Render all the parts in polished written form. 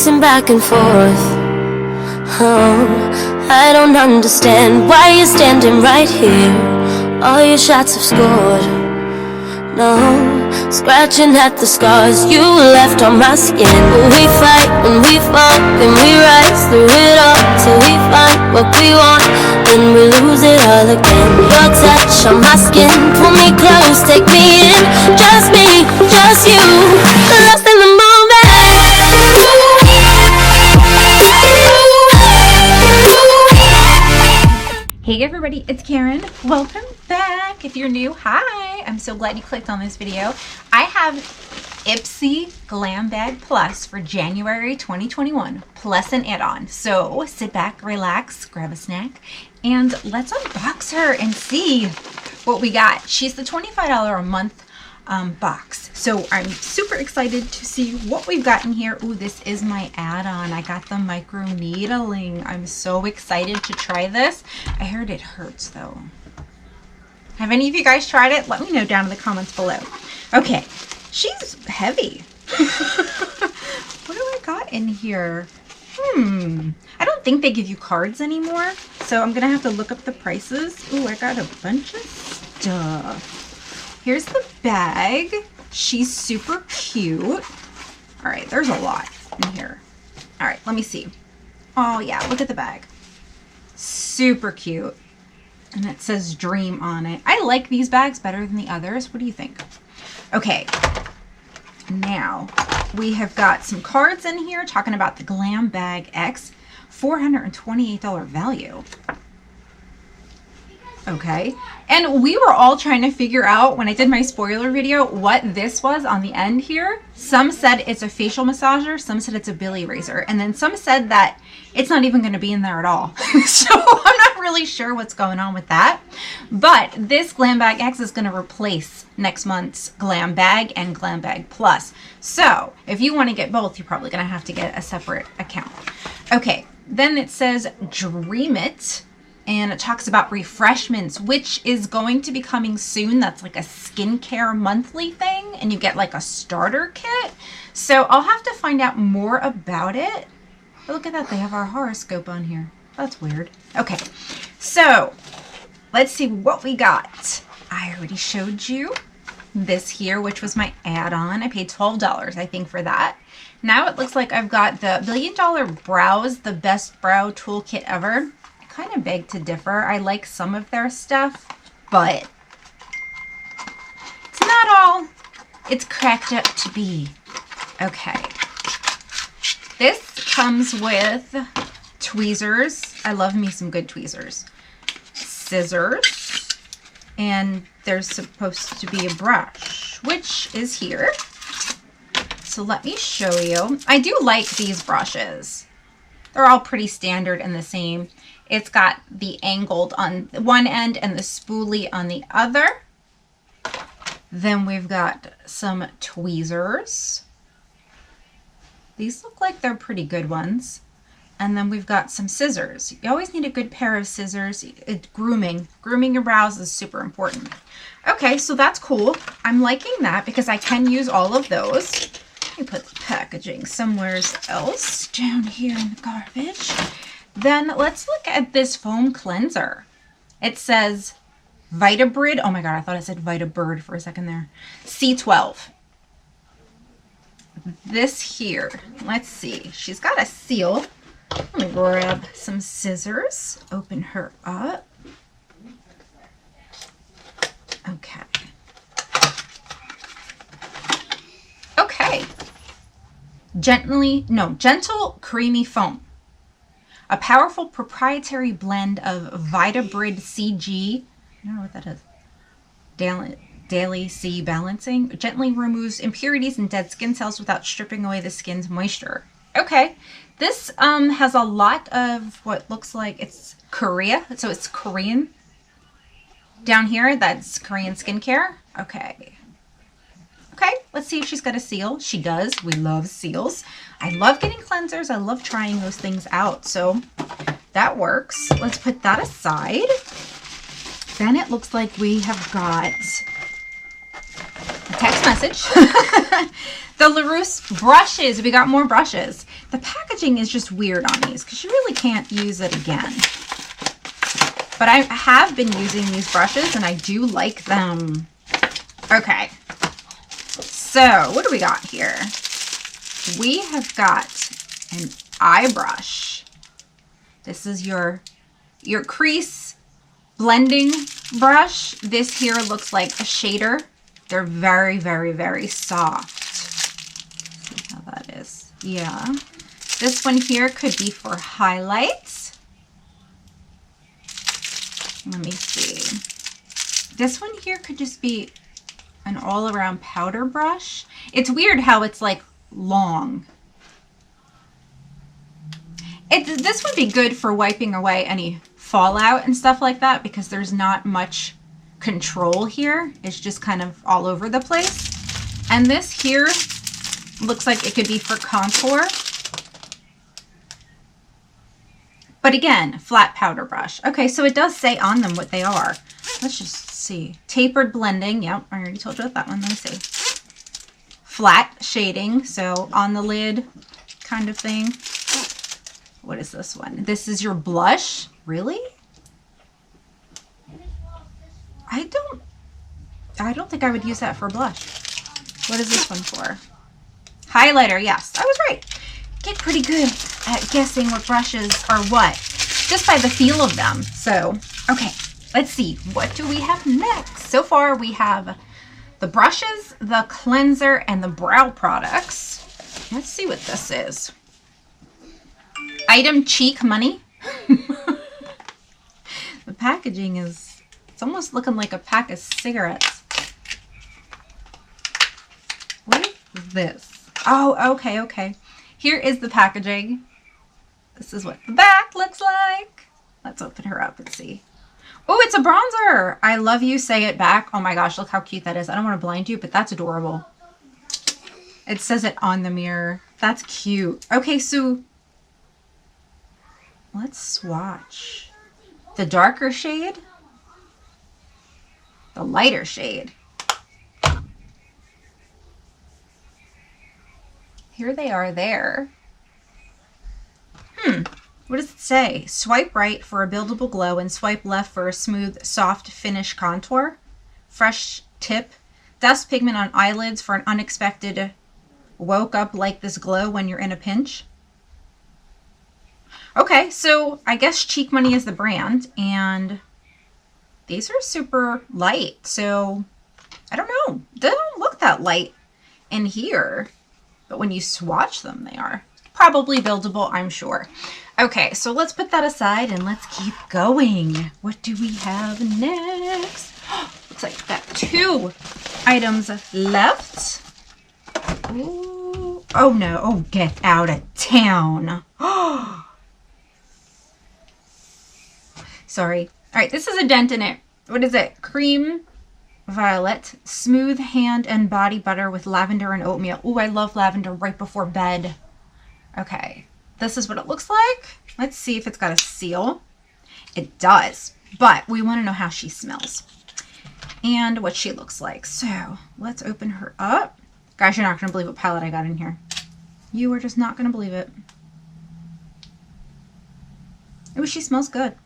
pacing back and forth. Oh, I don't understand why you're standing right here. All your shots have scored. No, scratching at the scars you left on my skin. We fight and we fall and we rise through it all till we find what we want, then we lose it all again. Your touch on my skin, pull me close, take me in. Just me, just you, lost in the moment. Hey everybody, it's Karen. Welcome back. If you're new, hi. I'm so glad you clicked on this video. I have Ipsy Glam Bag Plus for January 2021, plus an add-on. So sit back, relax, grab a snack, and let's unbox her and see what we got. She's the $25 a month box. So I'm super excited to see what we've got in here. Ooh, this is my add-on. I got the micro needling. I'm so excited to try this. I heard it hurts though. Have any of you guys tried it? Let me know down in the comments below. Okay, she's heavy. What do I got in here? I don't think they give you cards anymore, so I'm gonna have to look up the prices. Ooh, I got a bunch of stuff. Here's the bag. She's super cute. All right, there's a lot in here. All right, let me see. Oh yeah, look at the bag. Super cute. And it says Dream on it. I like these bags better than the others. What do you think? Okay, now we have got some cards in here talking about the Glam Bag X, $428 value. Okay, and we were all trying to figure out when I did my spoiler video what this was on the end here. Some said it's a facial massager, some said it's a billy razor, and then some said that it's not even going to be in there at all. So I'm not really sure what's going on with that. But this Glam Bag X is going to replace next month's Glam Bag and Glam Bag Plus. So if you want to get both, you're probably going to have to get a separate account. Okay, then it says Dream It. And it talks about refreshments, which is going to be coming soon. That's like a skincare monthly thing, and you get like a starter kit. So I'll have to find out more about it. Oh, look at that, they have our horoscope on here. That's weird. Okay, so let's see what we got. I already showed you this here, which was my add-on. I paid $12, I think, for that. Now it looks like I've got the $1 Billion Brows, the best brow toolkit ever. Kind of beg to differ. I like some of their stuff, but it's not all it's cracked up to be. Okay. This comes with tweezers. I love me some good tweezers. Scissors. And there's supposed to be a brush, which is here. So let me show you. I do like these brushes. They're all pretty standard and the same. It's got the angled on one end and the spoolie on the other. Then we've got some tweezers. These look like they're pretty good ones. And then we've got some scissors. You always need a good pair of scissors. Grooming your brows is super important. Okay, so that's cool. I'm liking that because I can use all of those. Let me put the packaging somewhere else down here in the garbage. Then let's look at this foam cleanser. It says Vitabrid. Oh my God, I thought it said Vitabird for a second there. C12. This here, let's see. She's got a seal. Let me grab some scissors. Open her up. Okay. Okay. Gentle creamy foam. A powerful proprietary blend of Vitabrid CG. I don't know what that is. Daily C balancing. Gently removes impurities and dead skin cells without stripping away the skin's moisture. Okay. This has a lot of what looks like it's Korea. So it's Korean. Down here, that's Korean skincare. Okay. Okay, let's see if she's got a seal. She does. We love seals. I love getting cleansers. I love trying those things out. So that works. Let's put that aside. Then it looks like we have got a text message. The LaRousse brushes. We got more brushes. The packaging is just weird on these because you really can't use it again. But I have been using these brushes and I do like them. Okay. So what do we got here? We have got an eye brush. This is your crease blending brush. This here looks like a shader. They're very, very, very soft. See how that is. Yeah. This one here could be for highlights. Let me see. This one here could just be an all-around powder brush. It's weird how it's like long. This would be good for wiping away any fallout and stuff like that because there's not much control here. It's just kind of all over the place. And this here looks like it could be for contour. But again, flat powder brush. Okay, so it does say on them what they are. Let's just see. Tapered blending. Yep, I already told you about that one. Let me see. Flat shading, so on the lid kind of thing. What is this one? This is your blush? Really? I don't think I would use that for blush. What is this one for? Highlighter, yes, I was right. Get pretty good at guessing what brushes are what, just by the feel of them. So, okay, let's see. What do we have next? So far, we have the brushes, the cleanser, and the brow products. Let's see what this is. Item Cheek Money. The packaging is, it's almost looking like a pack of cigarettes. What is this? Oh, okay, okay. Here is the packaging. This is what the back looks like. Let's open her up and see. Oh, it's a bronzer. I love you, say it back. Oh my gosh, look how cute that is. I don't want to blind you, but that's adorable. It says it on the mirror. That's cute. Okay, so let's swatch. The darker shade, the lighter shade. Here they are there. What does it say? Swipe right for a buildable glow and swipe left for a smooth, soft finish contour. Fresh tip. Dust pigment on eyelids for an unexpected woke up like this glow when you're in a pinch. Okay, so I guess Cheek Money is the brand, and these are super light, so I don't know. They don't look that light in here, but when you swatch them, they are. Probably buildable, I'm sure. Okay, so let's put that aside and let's keep going. What do we have next? Looks like we've got 2 items left. Ooh. Oh no, oh, get out of town. Sorry. All right, this is a dent in it. What is it? Cream Violet Smooth Hand and Body Butter with Lavender and Oatmeal. Ooh, I love lavender right before bed. Okay, this is what it looks like. Let's see if it's got a seal. It does, but we want to know how she smells and what she looks like. So let's open her up. Guys, you're not going to believe what palette I got in here. You are just not going to believe it. Ooh, she smells good.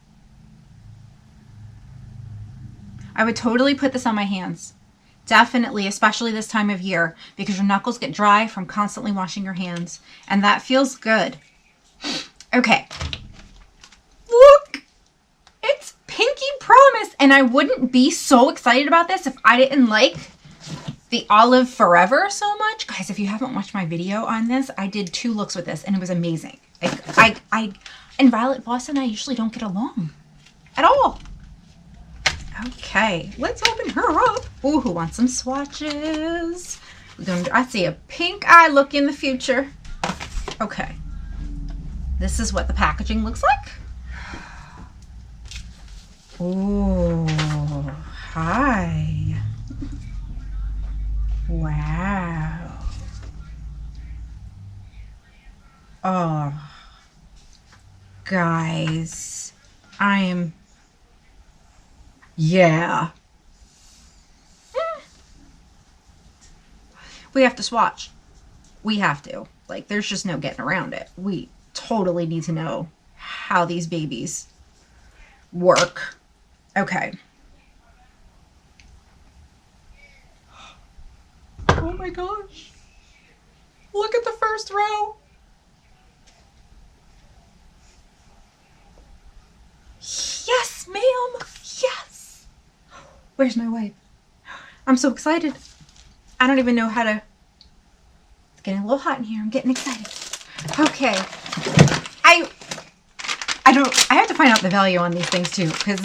I would totally put this on my hands. Definitely, especially this time of year, because your knuckles get dry from constantly washing your hands. And that feels good. Okay. Look! It's Pinky Promise! And I wouldn't be so excited about this if I didn't like the Olive Forever so much. Guys, if you haven't watched my video on this, I did 2 looks with this and it was amazing. And Violet Voss and I usually don't get along at all. Okay, let's open her up. Ooh, who wants some swatches? I see a pink eye look in the future. Okay, this is what the packaging looks like. Ooh, hi. Wow. Oh, guys, yeah. We have to swatch. We have to. Like, there's just no getting around it. We totally need to know how these babies work. Okay. Oh my gosh. Look at the first row. Yes, ma'am. Yes. Where's my wipe? I'm so excited. I don't even know how to... It's getting a little hot in here. I'm getting excited. Okay. I have to find out the value on these things too, because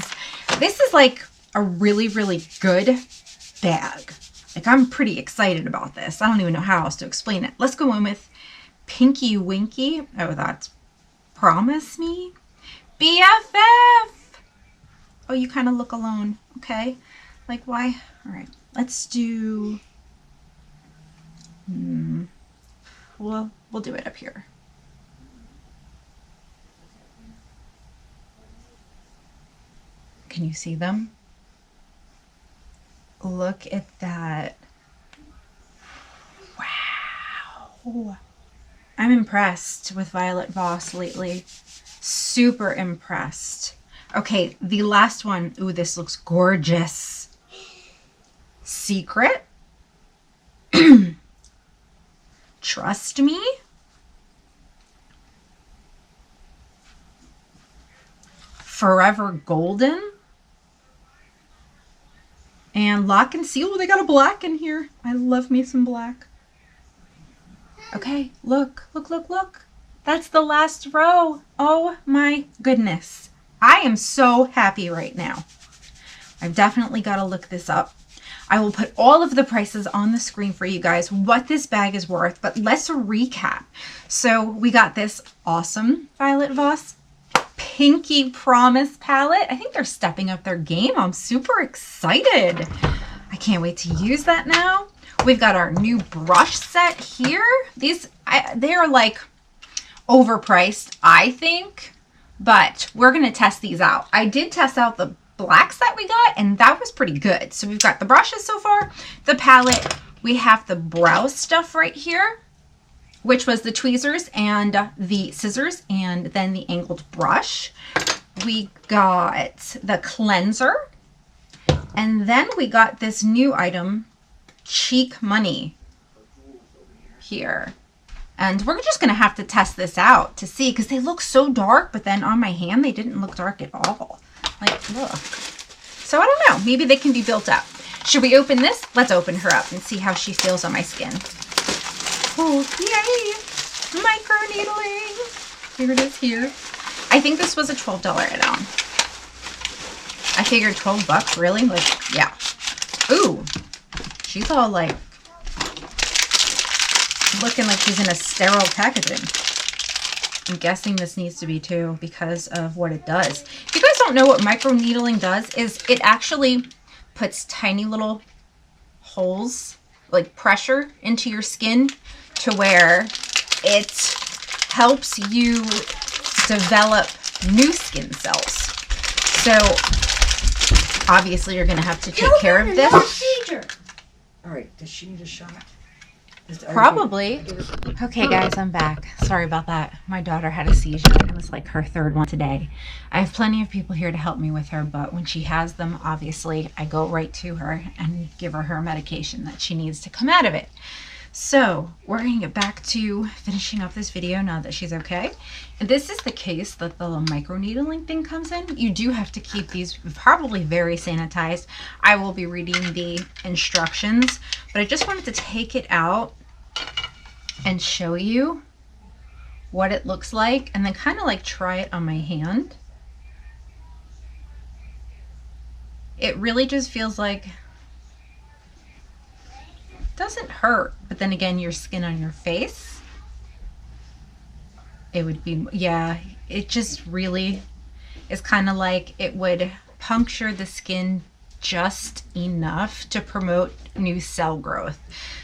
this is like a really, really good bag. Like, I'm pretty excited about this. I don't even know how else to explain it. Let's go in with Pinky Winky. Oh, that's Promise Me. BFF. Oh, you kind of look alone. Okay. Like, why? All right. Let's do... We'll do it up here. Can you see them? Look at that. Wow. I'm impressed with Violet Voss lately. Super impressed. Okay, the last one. Ooh, this looks gorgeous. Secret. Trust Me. Forever Golden. And Lock and Seal. They got a black in here. I love me some black. Okay, look. That's the last row. Oh my goodness. I am so happy right now. I've definitely got to look this up. I will put all of the prices on the screen for you guys, what this bag is worth, but let's recap. So we got this awesome Violet Voss Pinky Promise palette. I think they're stepping up their game. I'm super excited. I can't wait to use that now. We've got our new brush set here. These, they are like overpriced, I think, but we're going to test these out. I did test out the blacks that we got, and that was pretty good. So we've got the brushes so far, the palette. We have the brow stuff right here, which was the tweezers and the scissors, and then the angled brush. We got the cleanser, and then we got this new item, Cheek Money, here. And we're just going to have to test this out to see, because they look so dark, but then on my hand, they didn't look dark at all. Like, look. So I don't know. Maybe they can be built up. Should we open this? Let's open her up and see how she feels on my skin. Oh, yay! Micro needling. Here it is here. I think this was a $12 add-on. I figured 12 bucks, really? Like, yeah. Ooh. She's all like, looking like she's in a sterile packaging. I'm guessing this needs to be too, because of what it does. If you guys don't know what micro needling does, is it actually puts tiny little holes, like pressure into your skin, to where it helps you develop new skin cells. So obviously you're going to have to take care of this. All right, does she need a shot? Probably. Okay, guys, I'm back. Sorry about that. My daughter had a seizure. It was like her third one today. I have plenty of people here to help me with her, but when she has them, obviously, I go right to her and give her her medication that she needs to come out of it. So we're going to get back to finishing up this video now that she's okay. And this is the case that the microneedling thing comes in. You do have to keep these probably very sanitized. I will be reading the instructions, but I just wanted to take it out and show you what it looks like, and then kind of like try it on my hand. It really just feels like, doesn't hurt, but then again, your skin on your face, it would be, yeah, it just really is kind of like it would puncture the skin just enough to promote new cell growth.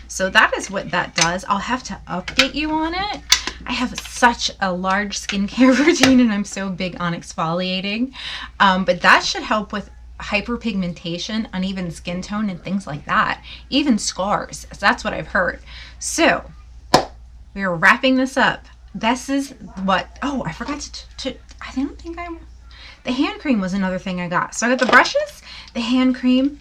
So that is what that does. I'll have to update you on it. I have such a large skincare routine, and I'm so big on exfoliating, but that should help with hyperpigmentation, uneven skin tone, and things like that. Even scars. That's what I've heard. So we are wrapping this up. This is what, oh, I forgot to I don't think the hand cream was another thing I got. So I got the brushes, the hand cream,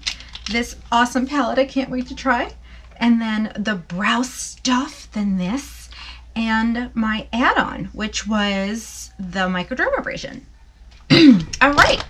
this awesome palette I can't wait to try, and then the brow stuff, then this, and my add-on, which was the microdermabrasion. All right,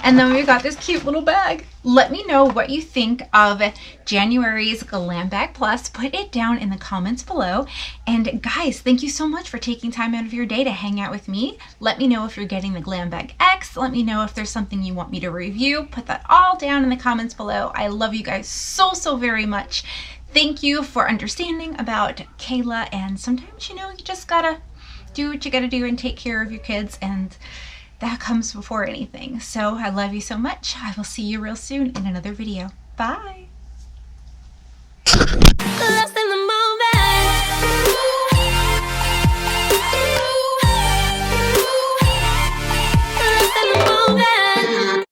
and then we got this cute little bag. Let me know what you think of January's Glam Bag Plus. Put it down in the comments below. And guys, thank you so much for taking time out of your day to hang out with me. Let me know if you're getting the Glam Bag X. Let me know if there's something you want me to review. Put that all down in the comments below. I love you guys so very much. Thank you for understanding about Kayla, and sometimes, you know, you just gotta do what you gotta do and take care of your kids, and that comes before anything. So I love you so much. I will see you real soon in another video. Bye.